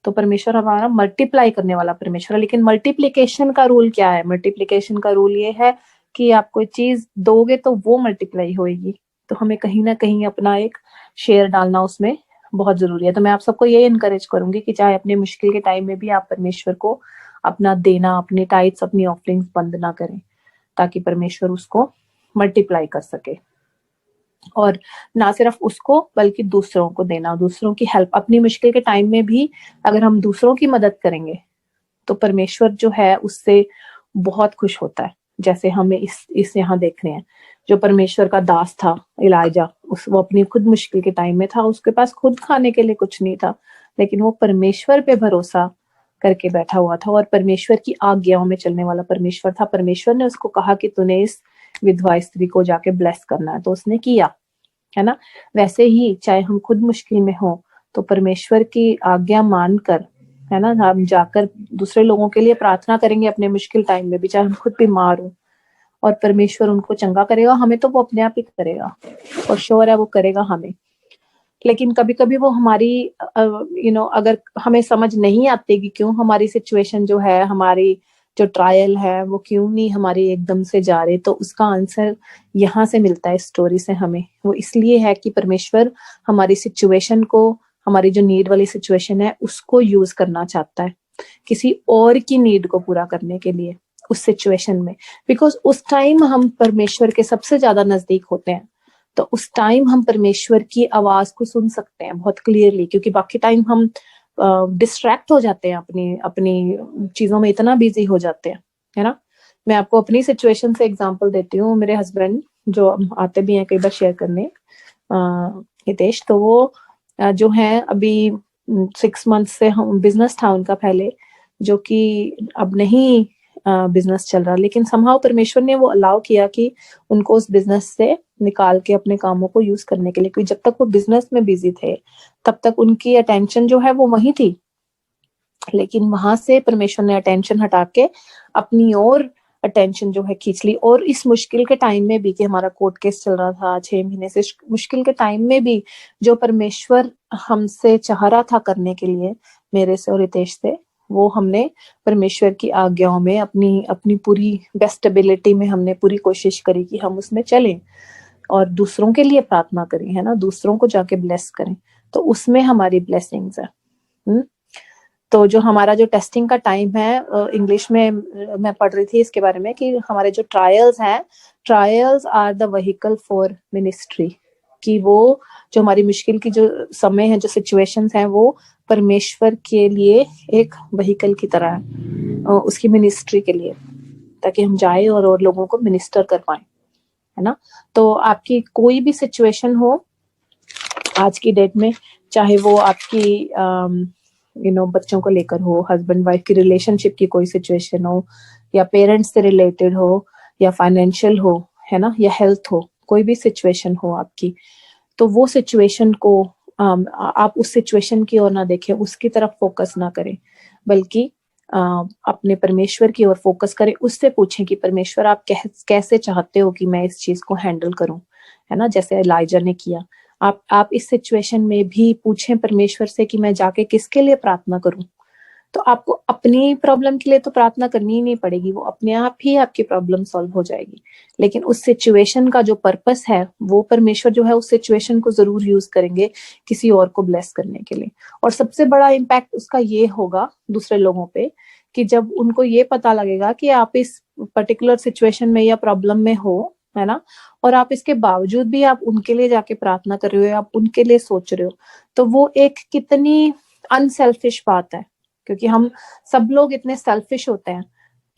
तो परमेश्वर हमारा मल्टीप्लाई करने वाला परमेश्वर है। लेकिन मल्टीप्लिकेशन का रूल क्या है? मल्टीप्लिकेशन का रूल ये है कि आप कोई चीज दोगे तो वो मल्टीप्लाई होएगी। तो हमें कहीं ना कहीं अपना एक शेयर डालना उसमें बहुत जरूरी है। तो मैं आप सबको ये इनकरेज करूंगी कि चाहे अपने मुश्किल के टाइम में भी आप परमेश्वर को अपना देना, अपनी टाइट्स, अपनी ऑफरिंग्स बंद ना करें, ताकि परमेश्वर उसको मल्टीप्लाई कर सके। और ना सिर्फ उसको बल्कि दूसरों को देना, दूसरों की हेल्प। अपनी मुश्किल के टाइम में भी अगर हम दूसरों की मदद करेंगे तो परमेश्वर जो है उससे बहुत खुश होता है। जैसे हमें इस यहाँ देख रहे हैं, जो परमेश्वर का दास था इलाइजा, वो अपनी खुद मुश्किल के टाइम में था, उसके पास खुद खाने के लिए कुछ नहीं था, लेकिन वो परमेश्वर पे भरोसा करके बैठा हुआ था और परमेश्वर की आज्ञाओं में चलने वाला परमेश्वर था। परमेश्वर ने उसको कहा कि तूने इस विधवा स्त्री को जाके ब्लेस करना है, तो उसने किया, है ना। वैसे ही चाहे हम खुद मुश्किल में हो तो परमेश्वर की आज्ञा मानकर, है ना, हम जाकर दूसरे लोगों के लिए प्रार्थना करेंगे अपने मुश्किल टाइम में भी, चाहे हम खुद बीमार हो, और परमेश्वर उनको चंगा करेगा। हमें तो वो अपने आप ही करेगा, और श्योर है वो करेगा हमें। लेकिन कभी कभी वो हमारी अगर हमें समझ नहीं आती कि क्यों हमारी सिचुएशन जो है, हमारी जो ट्रायल है वो क्यों नहीं हमारी एकदम से जा रही, तो उसका आंसर यहाँ से मिलता है स्टोरी से हमें। वो इसलिए है कि परमेश्वर हमारी सिचुएशन को, हमारी जो नीड वाली सिचुएशन है उसको यूज करना चाहता है किसी और की नीड को पूरा करने के लिए उस सिचुएशन में। बिकॉज उस टाइम हम परमेश्वर के सबसे ज्यादा नजदीक होते हैं, तो उस टाइम हम परमेश्वर की आवाज को सुन सकते हैं बहुत क्लियरली, क्योंकि बाकी टाइम हम डिस्ट्रैक्ट हो जाते हैं, अपनी अपनी चीजों में इतना बिजी हो जाते हैं, है ना। मैं आपको अपनी सिचुएशन से एग्जांपल देती हूँ। मेरे हस्बैंड जो आते भी हैं कई बार शेयर करने, हितेश, तो वो जो है अभी 6 मंथ से हम बिजनेस था उनका पहले, जो कि अब नहीं बिजनेस चल रहा, लेकिन समहाउ परमेश्वर ने वो अलाउ किया कि उनको उस बिजनेस से निकाल के अपने कामों को यूज करने के लिए, क्योंकि जब तक वो बिजनेस में बिजी थे तब तक उनकी अटेंशन जो है वो वहीं थी। लेकिन वहां से परमेश्वर ने अटेंशन हटा के अपनी ओर अटेंशन जो है खींच ली। और इस मुश्किल के टाइम में भी, कि हमारा कोर्ट केस चल रहा था 6 महीने से, मुश्किल के टाइम में भी जो परमेश्वर हमसे चाह रहा था करने के लिए, मेरे से और रितेश से, वो हमने परमेश्वर की आज्ञाओं में अपनी पूरी बेस्ट एबिलिटी में हमने पूरी कोशिश करी कि हम उसमें चलें और दूसरों के लिए प्रार्थना करें, है ना, दूसरों को जाके ब्लेस करें। तो उसमें हमारी ब्लेसिंग्स है। तो जो हमारा जो टेस्टिंग का टाइम है, इंग्लिश में मैं पढ़ रही थी इसके बारे में कि हमारे जो ट्रायल्स हैं, trials are the vehicle for ministry, कि वो जो हमारी मुश्किल की जो समय है, जो सिचुएशंस हैं, वो परमेश्वर के लिए एक व्हीकल की तरह है, उसकी मिनिस्ट्री के लिए, ताकि हम जाए और लोगों को मिनिस्टर कर पाए, है ना। तो आपकी कोई भी सिचुएशन हो आज की डेट में, चाहे वो आपकी बच्चों को लेकर हो, हस्बैंड वाइफ की रिलेशनशिप की कोई सिचुएशन हो, या पेरेंट्स से रिलेटेड हो, या फाइनेंशियल हो, है ना, या हेल्थ हो, कोई भी सिचुएशन हो आपकी, तो वो सिचुएशन को आप उस सिचुएशन की ओर ना देखें, उसकी तरफ फोकस ना करें, बल्कि अपने परमेश्वर की ओर फोकस करें। उससे पूछें कि परमेश्वर आप कैसे चाहते हो कि मैं इस चीज को हैंडल करूं, है ना, जैसे एलाइजा ने किया। आप इस सिचुएशन में भी पूछें परमेश्वर से कि मैं जाके किसके लिए प्रार्थना करूं। तो आपको अपनी प्रॉब्लम के लिए तो प्रार्थना करनी ही नहीं पड़ेगी, वो अपने आप ही आपकी प्रॉब्लम सॉल्व हो जाएगी। लेकिन उस सिचुएशन का जो पर्पस है, वो परमेश्वर जो है उस सिचुएशन को जरूर यूज करेंगे किसी और को ब्लेस करने के लिए। और सबसे बड़ा इम्पैक्ट उसका ये होगा दूसरे लोगों पे, कि जब उनको ये पता लगेगा कि आप इस पर्टिकुलर सिचुएशन में या प्रॉब्लम में हो, है ना, और आप इसके बावजूद भी आप उनके लिए जाके प्रार्थना कर रहे हो, आप उनके लिए सोच रहे हो, तो वो एक कितनी अनसेल्फिश बात है, क्योंकि हम सब लोग इतने सेल्फिश होते हैं।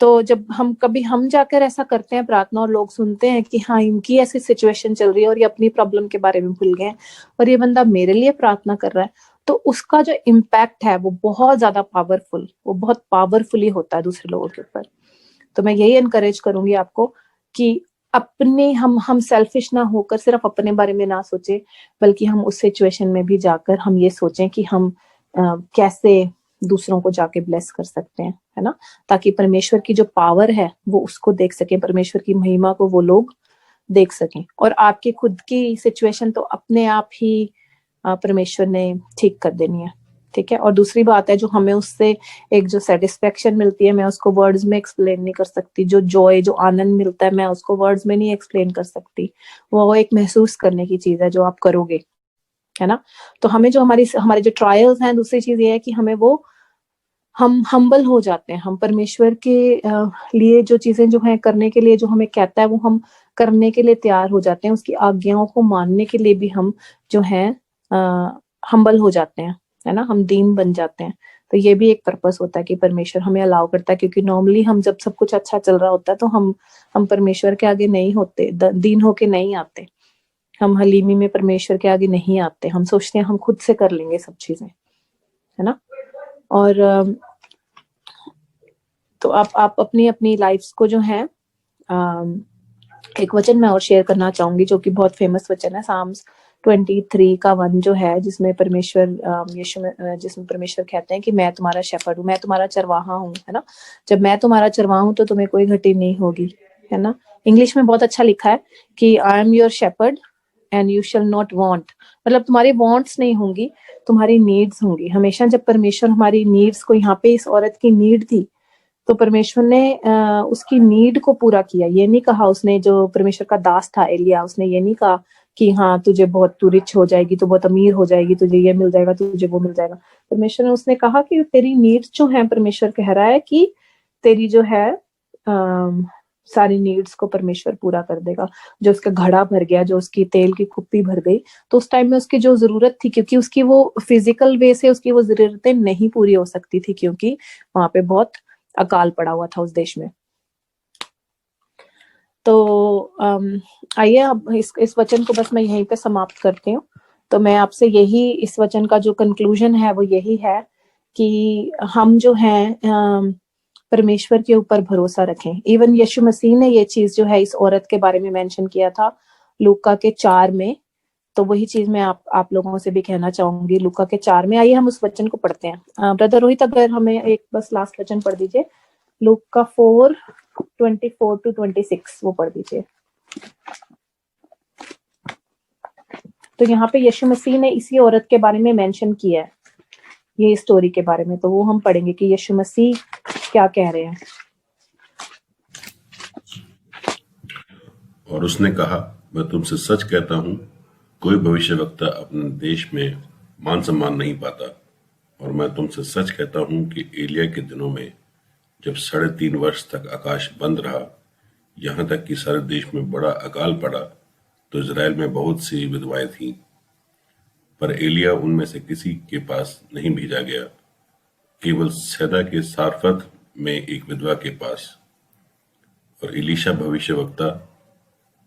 तो जब हम जाकर ऐसा करते हैं प्रार्थना और लोग सुनते हैं कि हाँ इनकी ऐसी सिचुएशन चल रही है और ये अपनी प्रॉब्लम के बारे में भूल गए हैं और ये बंदा मेरे लिए प्रार्थना कर रहा है, तो उसका जो इम्पैक्ट है वो बहुत ज्यादा पावरफुल, वो बहुत पावरफुली होता है दूसरे लोगों के ऊपर। तो मैं यही एनकरेज करूंगी आपको कि अपने हम सेल्फिश ना होकर सिर्फ अपने बारे में ना सोचे, बल्कि हम उस सिचुएशन में भी जाकर हम ये सोचें कि हम कैसे दूसरों को जाके ब्लेस कर सकते हैं, है ना, ताकि परमेश्वर की जो पावर है वो उसको देख सके, परमेश्वर की महिमा को वो लोग देख सकें। और आपकी खुद की सिचुएशन तो अपने आप ही परमेश्वर ने ठीक कर देनी है, ठीक है। और दूसरी बात है, जो हमें उससे एक जो सेटिस्फेक्शन मिलती है, मैं उसको वर्ड्स में एक्सप्लेन नहीं कर सकती। जो जॉय, जो आनंद मिलता है, मैं उसको वर्ड्स में नहीं एक्सप्लेन कर सकती। वो एक महसूस करने की चीज है जो आप करोगे, है ना। तो हमें जो हमारे जो ट्रायल्स हैं, दूसरी चीज ये है कि हमें वो हम हम्बल हो जाते हैं, हम परमेश्वर के लिए जो चीजें जो है करने के लिए जो हमें कहता है वो हम करने के लिए तैयार हो जाते हैं, उसकी आज्ञाओं को मानने के लिए भी हम जो है हम्बल हो जाते हैं, है ना, हम दीन बन जाते हैं। तो ये भी एक पर्पस होता है कि परमेश्वर हमें अलाउ करता है, क्योंकि नॉर्मली हम जब सब कुछ अच्छा चल रहा होता है तो हम परमेश्वर के आगे नहीं होते, दीन होके नहीं आते, हम हलीमी में परमेश्वर के आगे नहीं आते, हम सोचते हैं हम खुद से कर लेंगे सब चीजें, है ना। और तो आप अपनी अपनी लाइफ्स को जो है एक वचन मैं और शेयर करना चाहूंगी जो कि बहुत फेमस वचन है, साम्स 23 का 1 जो है, जिसमें परमेश्वर जिसमें परमेश्वर कहते हैं कि मैं तुम्हारा शेफर्ड हूँ, मैं तुम्हारा चरवाहा हूँ, है ना। जब मैं तुम्हारा चरवाहा हूँ तो तुम्हें कोई घटी नहीं होगी, है ना। इंग्लिश में बहुत अच्छा लिखा है कि I am your shepherd and you shall not want, मतलब तुम्हारी वांट्स नहीं होंगी, तुम्हारी नीड्स होंगी। हमेशा जब परमेश्वर हमारी नीड्स को, यहाँ पे इस औरत की नीड थी, तो परमेश्वर ने उसकी नीड को पूरा किया। ये नहीं कहा उसने, जो परमेश्वर का दास था एलिया, उसने ये नहीं कहा कि हाँ तुझे बहुत, तू रिच हो जाएगी, तू बहुत अमीर हो जाएगी, तुझे ये मिल जाएगा, तुझे वो मिल जाएगा। परमेश्वर ने उसने कहा कि तेरी नीड्स जो है, परमेश्वर कह रहा है कि तेरी जो है सारी नीड्स को परमेश्वर पूरा कर देगा। जो उसका घड़ा भर गया, जो उसकी तेल की कुप्पी भर गई, तो उस टाइम में उसकी जो जरूरत थी, क्योंकि उसकी वो फिजिकल वे से उसकी वो जरूरतें नहीं पूरी हो सकती थी, क्योंकि वहां पे बहुत अकाल पड़ा हुआ था उस देश में। तो आइए अब इस वचन को बस मैं यहीं पे समाप्त करती हूँ। तो मैं आपसे यही, इस वचन का जो कंक्लूजन है वो यही है कि हम जो हैं परमेश्वर के ऊपर भरोसा रखें। इवन यीशु मसीह ने ये चीज जो है इस औरत के बारे में मेंशन किया था लूका के 4 में। तो वही चीज मैं आप लोगों से भी कहना चाहूंगी लूका के 4 में। आइए हम उस वचन को पढ़ते हैं। ब्रदर रोहित, अगर हमें एक बस लास्ट वचन पढ़ दीजिए, लूका 4:24 to 26 वो पढ़ दीजिए। तो यहाँ पे यीशु मसीह ने इसी औरत के बारे में मेंशन किया है, ये स्टोरी के बारे में। तो वो हम पढ़ेंगे कि यीशु मसीह क्या कह रहे हैं। और उसने कहा, मैं तुमसे सच कहता हूँ, कोई भविष्यवक्ता अपने देश में मान सम्मान नहीं पाता। और मैं तुमसे सच कहता हूँ कि एलिया के दिनों में जब 3.5 वर्ष तक आकाश बंद रहा, यहाँ तक कि सारे देश में बड़ा अकाल पड़ा, तो इज़राइल में बहुत सी विधवाएं थीं, पर एलिया उनमें से किसी के पास नहीं भेजा गया, केवल सैदा के सारफत में एक विधवा के पास। और एलीशा भविष्यवक्ता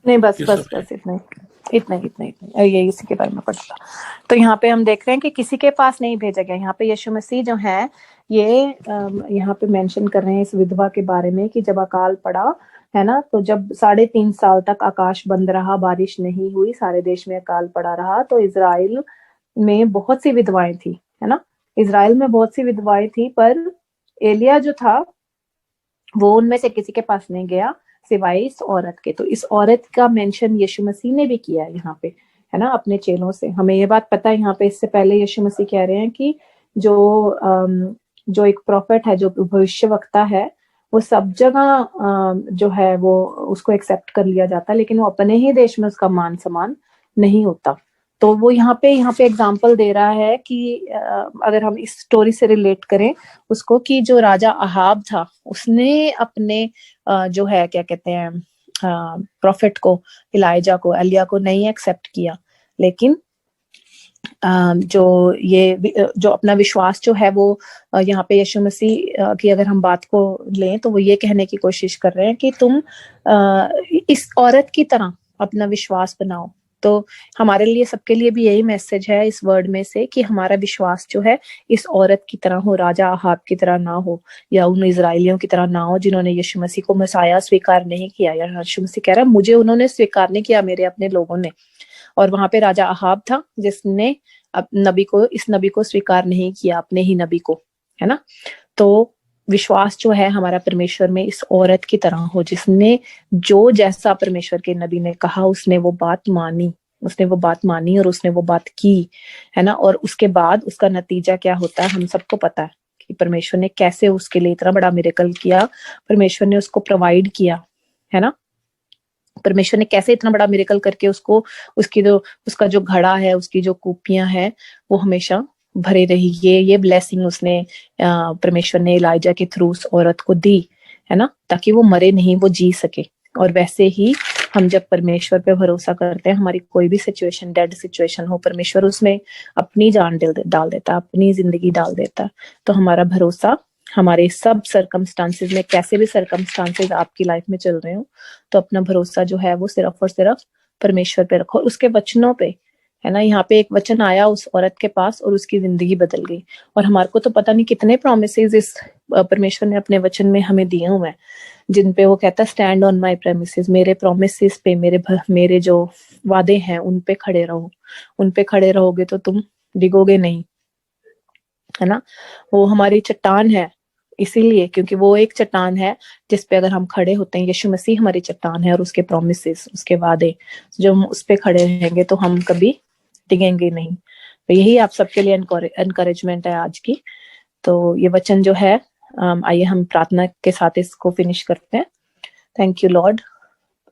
नहीं, बस के बस समय बस इतना ये इसी के बारे में पढ़ा। तो यहाँ पे हम देख रहे हैं कि किसी के पास नहीं भेजा गया। यहाँ पे यीशु मसीह जो है ये यहाँ पे मेंशन कर रहे हैं इस विधवा के बारे में कि जब अकाल पड़ा, है ना, तो जब 3.5 साल तक आकाश बंद रहा, बारिश नहीं हुई, सारे देश में अकाल पड़ा रहा, तो इजराइल में बहुत सी विधवाएं थी, है ना। इजराइल में बहुत सी विधवाएं थी, पर एलिया जो था वो उनमें से किसी के पास नहीं गया सिवाय इस औरत के। तो इस औरत का मेंशन यीशु मसीह ने भी किया है यहाँ पे, है ना, अपने चेलों से। हमें ये बात पता है यहाँ पे, इससे पहले यीशु मसीह कह रहे हैं कि जो एक प्रॉफिट है, जो भविष्यवक्ता है, वो सब जगह जो है वो उसको एक्सेप्ट कर लिया जाता है, लेकिन वो अपने ही देश में उसका मान सम्मान नहीं होता। तो वो यहाँ पे एग्जाम्पल दे रहा है कि अगर हम इस स्टोरी से रिलेट करें उसको, कि जो राजा अहाब था उसने अपने जो है क्या कहते हैं प्रॉफिट को, इलाइजा को, एलिया को नहीं एक्सेप्ट किया, लेकिन जो अपना विश्वास जो है वो यहाँ पे यीशु मसीह की अगर हम बात को लें तो वो ये कहने की कोशिश कर रहे हैं कि तुम इस औरत की तरह अपना विश्वास बनाओ। तो हमारे लिए, सबके लिए भी यही मैसेज है इस वर्ड में से कि हमारा विश्वास जो है इस औरत की तरह हो, राजा अहाब की तरह ना हो, या उन इजराइलियों की तरह ना हो जिन्होंने यीशु मसीह को मसाया स्वीकार नहीं किया। या यीशु मसीह कह रहा है मुझे उन्होंने स्वीकार नहीं किया, मेरे अपने लोगों ने। और वहां पे राजा अहाब था जिसने इस नबी को स्वीकार नहीं किया, अपने ही नबी को, है ना। तो विश्वास जो है हमारा परमेश्वर में इस औरत की तरह हो, जिसने जो जैसा परमेश्वर के नबी ने कहा उसने वो बात मानी, और उसने वो बात की, है ना। और उसके बाद उसका नतीजा क्या होता है हम सबको पता है कि परमेश्वर ने कैसे उसके लिए इतना बड़ा मिरेकल किया, परमेश्वर ने उसको प्रोवाइड किया, है ना। परमेश्वर ने कैसे इतना बड़ा मिरेकल करके उसका जो घड़ा है, उसकी जो कूपियां है वो हमेशा भरे रही। ये ब्लेसिंग उसने परमेश्वर ने इलाइजा के थ्रू उस औरत को दी, है ना, ताकि वो मरे नहीं, वो जी सके। और वैसे ही हम जब परमेश्वर पे भरोसा करते हैं, हमारी कोई भी सिचुएशन, डेड सिचुएशन हो, परमेश्वर उसमें अपनी जान डाल देता है, अपनी जिंदगी डाल देता है। तो हमारा भरोसा हमारे सब सर्कमस्टांसेस में, कैसे भी सर्कमस्टांसेस आपकी लाइफ में चल रहे हो, तो अपना भरोसा जो है वो सिर्फ और सिर्फ परमेश्वर पे रखो, उसके वचनों पे, है ना। यहाँ पे एक वचन आया उस औरत के पास और उसकी जिंदगी बदल गई। और हमारे को तो पता नहीं कितने प्रोमिसेस इस परमेश्वर ने अपने वचन में हमें दिए हुए हैं, जिन पे वो कहता है स्टैंड ऑन माई प्रेमिसेस, मेरे प्रोमिसेस पे, मेरे जो वादे हैं उन पे खड़े रहो। उन पे खड़े रहोगे तो तुम डिगोगे नहीं, है ना। वो हमारी चट्टान है, इसीलिए क्योंकि वो एक चट्टान है जिस पे अगर हम खड़े होते हैं, यीशु मसीह हमारी चट्टान है और उसके प्रोमिसेस, उसके वादे, जो हम उस पे खड़े रहेंगे तो हम कभी डिगेंगे नहीं। तो यही आप सबके लिए एनकरेजमेंट है आज की। तो ये वचन जो है, आइए हम प्रार्थना के साथ इसको फिनिश करते हैं। Thank you Lord.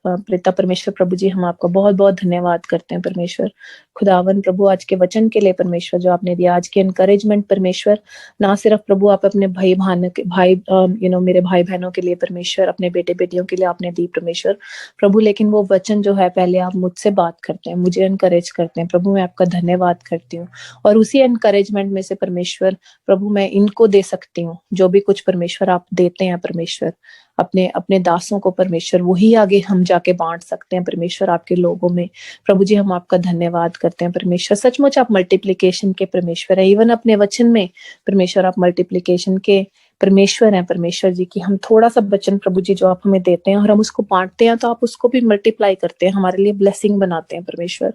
पिता परमेश्वर प्रभु जी, हम आपका बहुत बहुत धन्यवाद करते हैं परमेश्वर खुदावन प्रभु, आज के वचन के लिए परमेश्वर जो आपने दिया, आज के एनकरेजमेंट परमेश्वर, ना सिर्फ प्रभु आप अपने मेरे भाई बहनों के लिए परमेश्वर, अपने बेटे बेटियों के लिए आपने दी परमेश्वर प्रभु, लेकिन वो वचन जो है पहले आप मुझसे बात करते हैं, मुझे एनकरेज करते हैं प्रभु। मैं आपका धन्यवाद करती हूँ और उसी एनकरेजमेंट में से परमेश्वर प्रभु मैं इनको दे सकती हूँ, जो भी कुछ परमेश्वर आप देते हैं परमेश्वर अपने दासों को परमेश्वर, वही आगे हम जाके बांट सकते हैं परमेश्वर आपके लोगों में। प्रभु जी हम आपका धन्यवाद करते हैं परमेश्वर, सचमुच आप मल्टीप्लिकेशन के परमेश्वर है। इवन अपने वचन में परमेश्वर आप मल्टीप्लिकेशन के परमेश्वर हैं परमेश्वर जी, की हम थोड़ा सा वचन प्रभु जी जो आप हमें देते हैं और हम उसको बांटते हैं तो आप उसको भी मल्टीप्लाई करते हैं, हमारे लिए ब्लेसिंग बनाते हैं परमेश्वर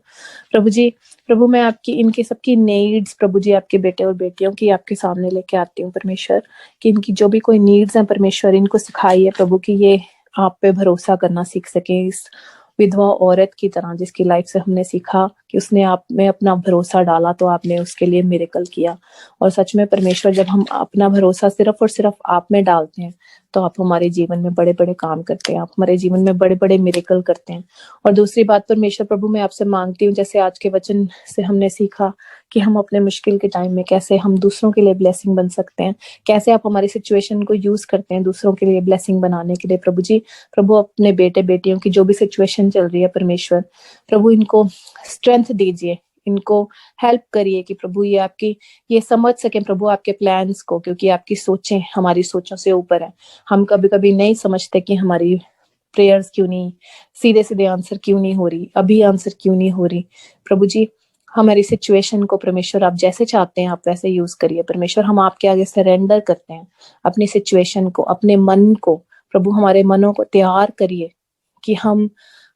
प्रभु जी। प्रभु मैं आपकी इनकी सबकी नीड्स प्रभु जी, आपके बेटे और बेटियों की आपके सामने लेके आती हूँ परमेश्वर, कि इनकी जो भी कोई नीड्स हैं परमेश्वर, इनको सिखाइए प्रभु कि ये आप पे भरोसा करना सीख सके, इस विधवा औरत की तरह जिसकी लाइफ से हमने सीखा कि उसने आप में अपना भरोसा डाला तो आपने उसके लिए मिरेकल किया। और सच में परमेश्वर जब हम अपना भरोसा सिर्फ और सिर्फ आप में डालते हैं तो आप हमारे जीवन में बड़े बड़े काम करते हैं, आप हमारे जीवन में बड़े बड़े मिरेकल करते हैं। और दूसरी बात परमेश्वर प्रभु मैं आपसे मांगती हूँ, जैसे आज के वचन से हमने सीखा कि हम अपने मुश्किल के टाइम में कैसे हम दूसरों के लिए ब्लेसिंग बन सकते हैं, कैसे आप हमारी सिचुएशन को यूज करते हैं दूसरों के लिए ब्लेसिंग बनाने के लिए प्रभु जी। प्रभु अपने बेटे बेटियों की जो भी सिचुएशन चल रही है परमेश्वर प्रभु, इनको स्ट्रेंथ दीजिए, इनको हेल्प करिए कि प्रभु ये समझ सके प्रभु आपके प्लान्स को, क्योंकि आपकी सोचें हमारी सोचों से ऊपर है। हम कभी कभी नहीं समझते कि हमारी प्रेयर्स क्यों नहीं सीधे सीधे आंसर क्यों नहीं हो रही, अभी आंसर क्यों नहीं हो रही प्रभु जी। हमारी सिचुएशन को परमेश्वर आप जैसे चाहते हैं आप वैसे यूज करिए परमेश्वर, हम आपके आगे सरेंडर करते हैं अपनी सिचुएशन को, अपने मन को प्रभु, हमारे मनों को तैयार करिए कि हम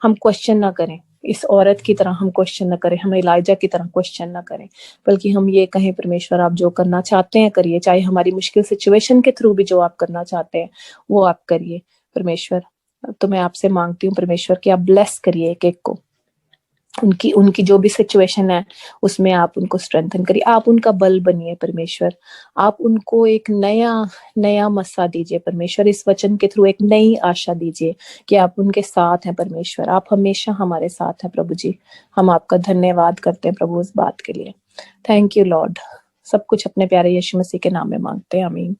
क्वेश्चन ना करें, इस औरत की तरह हम क्वेश्चन ना करें, हम इलाइजा की तरह क्वेश्चन ना करें, बल्कि हम ये कहें परमेश्वर आप जो करना चाहते हैं करिए, चाहे हमारी मुश्किल सिचुएशन के थ्रू भी जो आप करना चाहते हैं वो आप करिए परमेश्वर। तो मैं आपसे मांगती हूँ परमेश्वर कि आप ब्लेस करिए एक एक को, उनकी जो भी सिचुएशन है उसमें आप उनको स्ट्रेंथन करिए, आप उनका बल बनिए परमेश्वर, आप उनको एक नया मस्सा दीजिए परमेश्वर, इस वचन के थ्रू एक नई आशा दीजिए कि आप उनके साथ हैं परमेश्वर, आप हमेशा हमारे साथ हैं प्रभु जी। हम आपका धन्यवाद करते हैं प्रभु इस बात के लिए। Thank you Lord. सब कुछ अपने प्यारे यीशु मसीह के नाम में मांगते हैं, आमीन।